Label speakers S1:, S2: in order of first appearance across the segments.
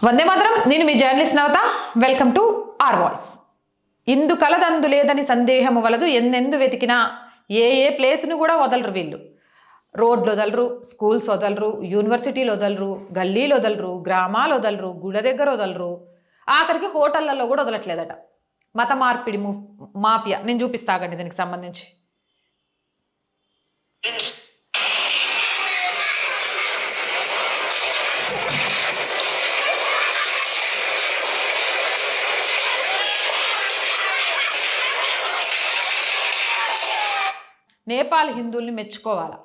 S1: వందే మాత్రం. నేను మీ journalist Navatha. Welcome to our voice. ఇందు కలదందు లేదని సందేహము వలదు, ఎన్నెందు వెతికినా ఏ ప్లేస్ను కూడా వదలరు వీళ్ళు. రోడ్లు వదలరు, స్కూల్స్ వదలరు, యూనివర్సిటీలు వదలరు, గల్లీలు వదలరు, గ్రామాలు వదలరు, గుడ దగ్గర వదలరు, ఆఖరికి హోటళ్లలో కూడా వదలట్లేదట. మత మార్పిడి మాఫియా. నేను చూపిస్తాగండి దీనికి సంబంధించి. నేపాల్ హిందువుల్ని మెచ్చుకోవాలి.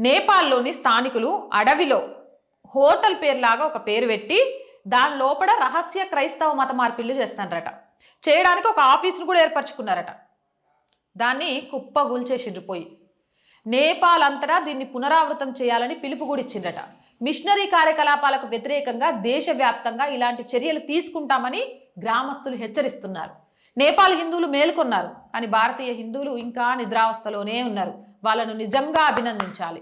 S1: నేపాల్లోని స్థానికులు అడవిలో హోటల్ పేరులాగా ఒక పేరు పెట్టి దాని లోపల రహస్య క్రైస్తవ మత మార్పిళ్ళు చేస్తారట. చేయడానికి ఒక ఆఫీసును కూడా ఏర్పరచుకున్నారట. దాన్ని కుప్పగూల్చేసిండ్రు పోయి. నేపాల్ అంతటా దీన్ని పునరావృతం చేయాలని పిలుపు కూడా ఇచ్చిందట. మిషనరీ కార్యకలాపాలకు వ్యతిరేకంగా దేశవ్యాప్తంగా ఇలాంటి చర్యలు తీసుకుంటామని గ్రామస్తులు హెచ్చరిస్తున్నారు. నేపాల్ హిందువులు మేల్కొన్నారు, కానీ భారతీయ హిందువులు ఇంకా నిద్రావస్థలోనే ఉన్నారు. వాళ్ళను నిజంగా అభినందించాలి.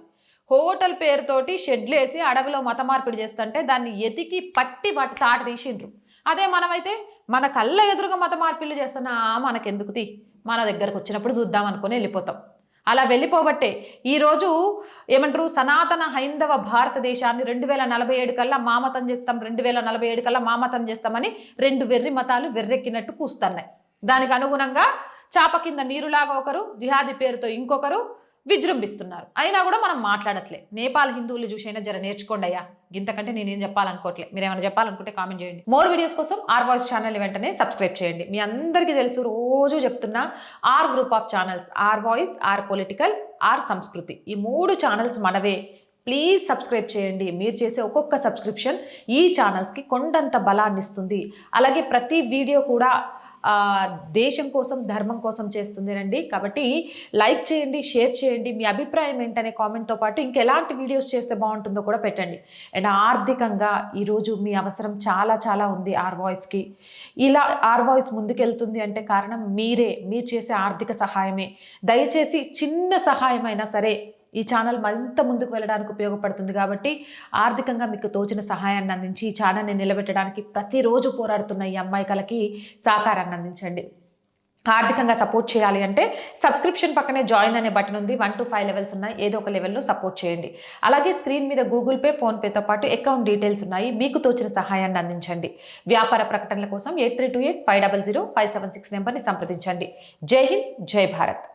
S1: హోటల్ పేరుతోటి షెడ్లేసి అడవిలో మత మార్పిడి చేస్తుంటే దాన్ని ఎతికి పట్టి వాటి తాట తీసిండ్రు. అదే మనమైతే మన కళ్ళ ఎదురుగా మత మార్పిళ్ళు చేస్తున్నా మనకెందుకు మన దగ్గరకు వచ్చినప్పుడు చూద్దాం అనుకుని వెళ్ళిపోతాం. అలా వెళ్ళిపోబట్టే ఈరోజు ఏమంటారు, సనాతన హైందవ భారతదేశాన్ని 2047 కల్లా మామతం చేస్తాం, 2047 కల్లా మామతం చేస్తామని రెండు వెర్రి మతాలు వెర్రెక్కినట్టు కూస్తున్నాయి. దానికి అనుగుణంగా చాప కింద నీరులాగా ఒకరు, జిహాదీ పేరుతో ఇంకొకరు విజృంభిస్తున్నారు. అయినా కూడా మనం మాట్లాడట్లే. నేపాల్ హిందువులు చూసైనా జర నేర్చుకోండి అయ్యా. ఇంతకంటే నేనేం చెప్పాలనుకోవట్లే. మీరు ఏమైనా చెప్పాలనుకుంటే కామెంట్ చేయండి. మోర్ వీడియోస్ కోసం ఆర్ వాయిస్ ఛానల్ వెంటనే సబ్స్క్రైబ్ చేయండి. మీ అందరికీ తెలుసు, రోజు చెప్తున్నా, R group of channels, R voice, R political, R Samskruthi, ఈ 3 ఛానల్స్ మనవే. ప్లీజ్ సబ్స్క్రైబ్ చేయండి. మీరు చేసే ఒక్కొక్క సబ్స్క్రిప్షన్ ఈ ఛానల్స్కి కొండంత బలాన్ని ఇస్తుంది. అలాగే ప్రతి వీడియో కూడా దేశం కోసం, ధర్మం కోసం చేస్తుందేనండి. కాబట్టి లైక్ చేయండి, షేర్ చేయండి. మీ అభిప్రాయం ఏంటనే కామెంట్తో పాటు ఇంకెలాంటి వీడియోస్ చేస్తే బాగుంటుందో కూడా పెట్టండి. అండ్ ఆర్థికంగా ఈరోజు మీ అవసరం చాలా చాలా ఉంది ఆర్ వాయిస్కి. ఇలా ఆర్ వాయిస్ ముందుకెళ్తుంది అంటే కారణం మీరే, మీరు చేసే ఆర్థిక సహాయమే. దయచేసి చిన్న సహాయమైనా సరే ఈ ఛానల్ మరింత ముందుకు వెళ్ళడానికి ఉపయోగపడుతుంది. కాబట్టి ఆర్థికంగా మీకు తోచిన సహాయాన్ని అందించి ఈ ఛానల్ని నిలబెట్టడానికి ప్రతిరోజు పోరాడుతున్న ఈ అమ్మాయికలకి సహకారాన్ని అందించండి. ఆర్థికంగా సపోర్ట్ చేయాలి అంటే సబ్స్క్రిప్షన్ పక్కనే జాయిన్ అనే బటన్ ఉంది. 1 to 5 లెవెల్స్ ఉన్నాయి. ఏదో ఒక లెవెల్లో సపోర్ట్ చేయండి. అలాగే స్క్రీన్ మీద గూగుల్ పే, ఫోన్పేతో పాటు అకౌంట్ డీటెయిల్స్ ఉన్నాయి. మీకు తోచిన సహాయాన్ని అందించండి. వ్యాపార ప్రకటనల కోసం 8328 500 576 నెంబర్ని సంప్రదించండి. జై హింద్, జై భారత్.